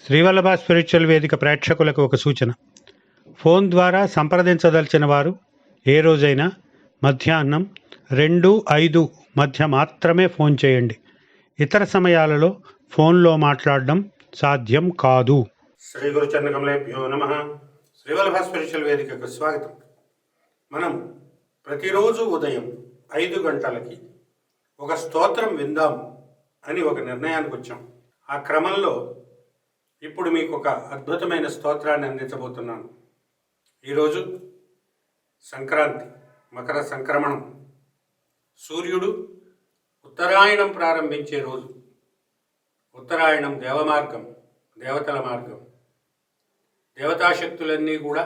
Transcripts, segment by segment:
Srivallabha spiritual వేదిక ప్రేక్షకులకు ఒక సూచన. ఫోన్ ద్వారా సంప్రదించదలిచిన వారు ఏ రోజైనా మధ్యాహ్నం 2-5 మధ్య మాత్రమే ఫోన్ చేయండి. ఇతర సమయాలలో ఫోన్లో మాట్లాడడం సాధ్యం కాదు. శ్రీ గురు చరణకమలేభ్యో నమః. శ్రీవల్లభ స్పిరిచువల్ వేదికకు స్వాగతం. మనం ప్రతిరోజు ఉదయం 5 గంటలకి ఒక స్తోత్రం విందాం అని ఒక నిర్ణయానికి వచ్చాం. ఆ క్రమంలో ఇప్పుడు మీకు ఒక అద్భుతమైన స్తోత్రాన్ని అందించబోతున్నాను. ఈరోజు సంక్రాంతి, మకర సంక్రమణం, సూర్యుడు ఉత్తరాయణం ప్రారంభించే రోజు. ఉత్తరాయణం దేవమార్గం, దేవతల మార్గం. దేవతాశక్తులన్నీ కూడా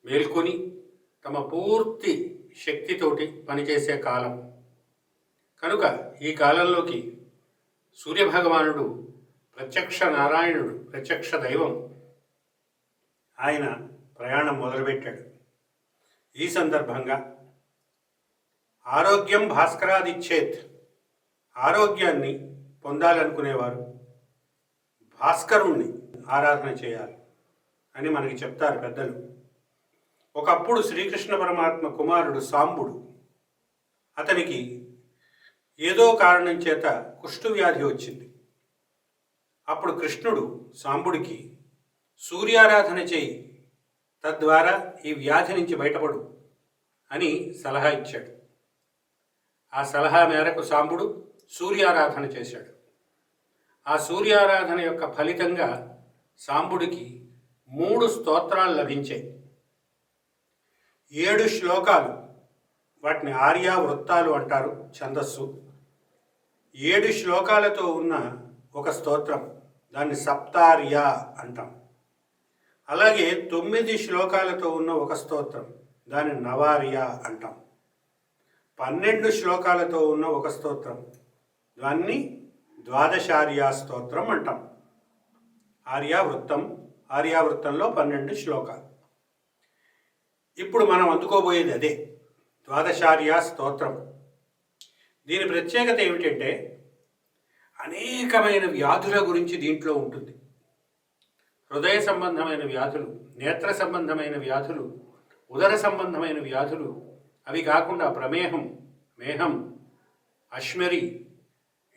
మేల్కొని తమ పూర్తి శక్తితోటి పనిచేసే కాలం కనుక ఈ కాలంలోకి సూర్యభగవానుడు ప్రత్యక్ష నారాయణుడు, ప్రత్యక్ష దైవం, ఆయన ప్రయాణం మొదలుపెట్టాడు. ఈ సందర్భంగా ఆరోగ్యం భాస్కరాదిచ్చేత్, ఆరోగ్యాన్ని పొందాలనుకునేవారు భాస్కరుణ్ణి ఆరాధన చేయాలి అని మనకి చెప్తారు పెద్దలు. ఒకప్పుడు శ్రీకృష్ణ పరమాత్మ కుమారుడు సాంబుడు, అతనికి ఏదో కారణం చేత కుష్టు వ్యాధి వచ్చింది. అప్పుడు కృష్ణుడు సాంబుడికి సూర్యారాధన చేయి, తద్వారా ఈ వ్యాధి నుంచి బయటపడు అని సలహా ఇచ్చాడు. ఆ సలహా మేరకు సాంబుడు సూర్యారాధన చేశాడు. ఆ సూర్యారాధన యొక్క ఫలితంగా సాంబుడికి 3 స్తోత్రాలు లభించాయి. 7 శ్లోకాలు, వాటిని ఆర్యా వృత్తాలు అంటారు, ఛందస్సు. 7 శ్లోకాలతో ఉన్న ఒక స్తోత్రం, దాన్ని సప్తార్య అంటాం. అలాగే 9 శ్లోకాలతో ఉన్న ఒక స్తోత్రం, దాన్ని నవార్య అంటాం. 12 శ్లోకాలతో ఉన్న ఒక స్తోత్రం, దాన్ని ద్వాదశార్య స్తోత్రం అంటాం. ఆర్యావృత్తం, ఆర్యావృత్తంలో 12 శ్లోకాలు. ఇప్పుడు మనం అందుకోబోయేది అదే ద్వాదశార్య స్తోత్రం. దీని ప్రత్యేకత ఏమిటంటే అనేకమైన వ్యాధుల గురించి దీంట్లో ఉంటుంది. హృదయ సంబంధమైన వ్యాధులు, నేత్ర సంబంధమైన వ్యాధులు, ఉదర సంబంధమైన వ్యాధులు, అవి కాకుండా ప్రమేహం, మేహం, అశ్మరి,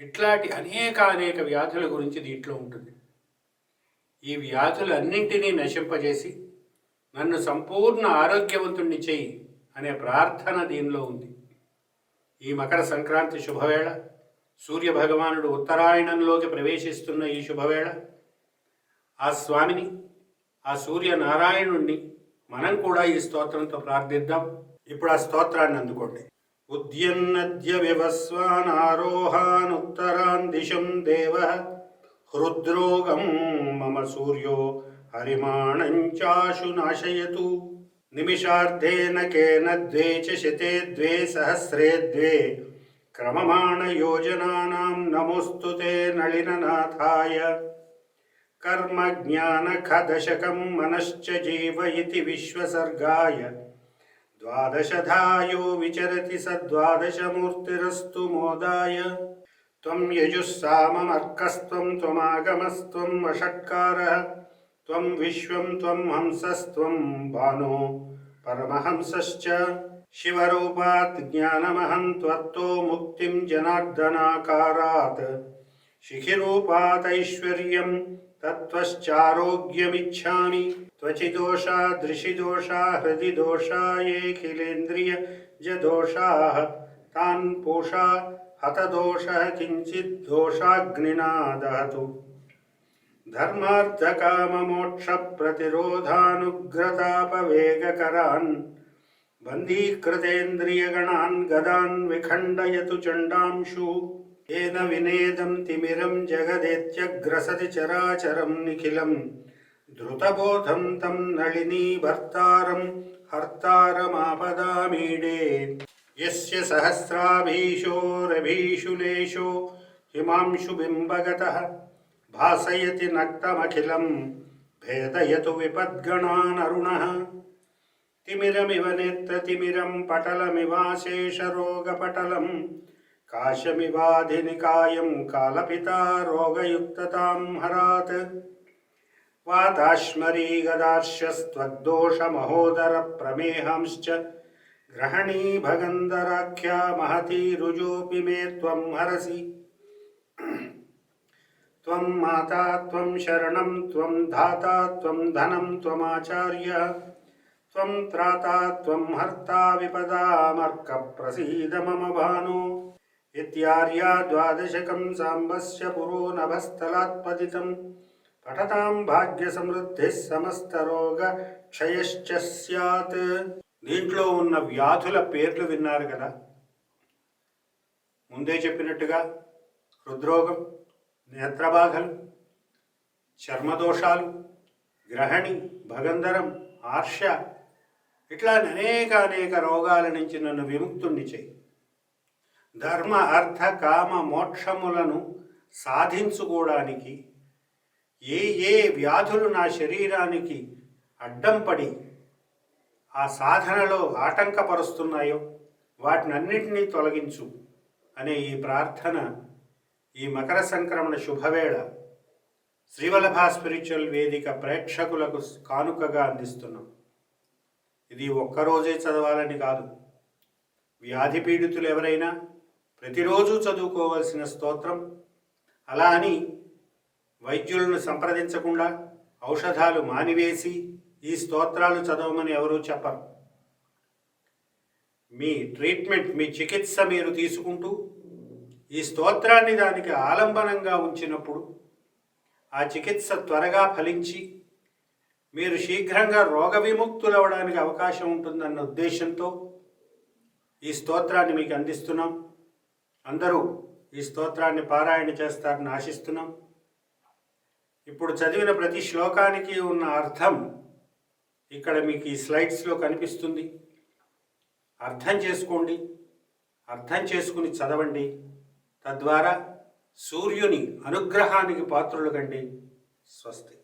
ఇట్లాంటి అనేక వ్యాధుల గురించి దీంట్లో ఉంటుంది. ఈ వ్యాధులన్నింటినీ నశింపజేసి నన్ను సంపూర్ణ ఆరోగ్యవంతుణ్ణి చేయి అనే ప్రార్థన దీనిలో ఉంది. ఈ మకర సంక్రాంతి శుభవేళ, సూర్య భగవానుడు ఉత్తరాయణంలోకి ప్రవేశిస్తున్న ఈ శుభవేళ, ఆ స్వామిని, ఆ సూర్యనారాయణుణ్ణి మనం కూడా ఈ స్తోత్రంతో ప్రార్థిద్దాం. ఇప్పుడు ఆ స్తోత్రాన్ని అందుకోండి. ఉద్యన్నద్య వివస్వాన్ ఆరోహాన్ ఉత్తరాన్ దిశం దేవ హృద్రోగం మమ సూర్యో హరిమాణంచాశు నాశయతు నిమిషార్ధేన కేన ద్వే చ శతే ద్వే సహస్రే ద్వే క్రమమాణ యోజనానాం నమోస్తుతే నళిననాథాయ కర్మ జ్ఞాన ఖదశకం మనశ్చ జీవ ఇతి విశ్వసర్గాయ ద్వాదశధాయో విచరతి సద్వాదశమూర్తిరస్తు మోదాయ త్వం యజుస్సామమర్కస్త్వం త్వమాగమస్త్వం వషట్కారః త్వం విశ్వం త్వం హంసస్త్వం భానో పరమహంసశ్చ శివరూపాత్ జ్ఞానమహం త్వత్తో ముక్తిం జనార్దనాకారాత్ శిఖిరూపాతైశ్వర్యం తత్వశ్చారోగ్యమిచ్ఛామి త్వచిదోషా దృశిదోషా హృదిదోషా ఏఖిలేంద్రియజదోషాః తాన్ పూషా హతదోషః కించిద్ దోషాగ్నినా దహతు ధర్మార్థకామమోక్ష ప్రతిరోధానుగ్రతాపవేగకరాన్ బంధీకృతేంద్రియగణాన్ గదాన్ విఖండయతు చండాంశు ఏన వినేదం తిమిరం జగదేత్యగ్రసతి చరాచరం నిఖిలం ధృతబోధం తం నళినీ భర్తారం హర్తారమాపదామీడే యస్య సహస్రాభీషోరభీషులేషో హిమాంశు బింబగతః భాసయతి నక్తమఖిలం భేదయతు విపద్గణానరుణః తిమిరమివ నేత్రతిమిరం పటలమివాశేషరోగపటలం కాశమివాధినికాయం కాలపితా రోగయుక్తతాం హరాత్ वाताश्मरी गदार्शस्त्वग्दोषमहोदरप्रमेहांश्च ग्रहणी भगन्धराख्या महती रुजोऽपि मे त्वं हरसि। त्वं माता त्वं शरणं त्वं धाता त्वं धनं त्वमाचार्यः त्वं त्राता त्वं हर्ता विपदामर्कप्रसीद मम भानो। इत्यार्या द्वादशकं साम्बस्य पुरो नभस्थलात् पतितं पठतां भाग्यसमृद्धिः సమస్తరోగక్షయశ్చ స్యాత్. దీంట్లో ఉన్న వ్యాధుల పేర్లు విన్నారు కదా. ముందే చెప్పినట్టుగా హృద్రోగం, నేత్రబాధలు, చర్మదోషాలు, గ్రహణి, భగంధరం, ఆర్ష, ఇట్లా అనేక రోగాల నుంచి నన్ను విముక్తుణ్ణి చేయి. ధర్మ అర్థ కామ మోక్షములను సాధించుకోవడానికి ఏ వ్యాధులు నా శరీరానికి అడ్డం పడి ఆ సాధనలో ఆటంకపరుస్తున్నాయో వాటినన్నింటినీ తొలగించు అనే ఈ ప్రార్థన ఈ మకర సంక్రమణ శుభవేళ శ్రీవల్లభ స్పిరిచువల్ వేదిక ప్రేక్షకులకు కానుకగా అందిస్తున్నాం. ఇది ఒక్కరోజే చదవాలని కాదు. వ్యాధి పీడితులు ఎవరైనా ప్రతిరోజు చదువుకోవాల్సిన స్తోత్రం. అలా అని వైద్యులను సంప్రదించకుండా ఔషధాలు మానివేసి ఈ స్తోత్రాలు చదవమని ఎవరూ చెప్పరు. మీ ట్రీట్మెంట్, మీ చికిత్స మీరు తీసుకుంటూ ఈ స్తోత్రాన్ని దానికి ఆలంబనంగా ఉంచినప్పుడు ఆ చికిత్స త్వరగా ఫలించి మీరు శీఘ్రంగా రోగ విముక్తులవడానికి అవకాశం ఉంటుందన్న ఉద్దేశంతో ఈ స్తోత్రాన్ని మీకు అందిస్తున్నాం. అందరూ ఈ స్తోత్రాన్ని పారాయణ చేస్తారని ఆశిస్తున్నాం. ఇప్పుడు చదివిన ప్రతి శ్లోకానికి ఉన్న అర్థం ఇక్కడ మీకు ఈ స్లైడ్స్లో కనిపిస్తుంది. అర్థం చేసుకోండి, అర్థం చేసుకుని చదవండి. తద్వారా సూర్యుని అనుగ్రహానికి పాత్రులు కండి. స్వస్తి.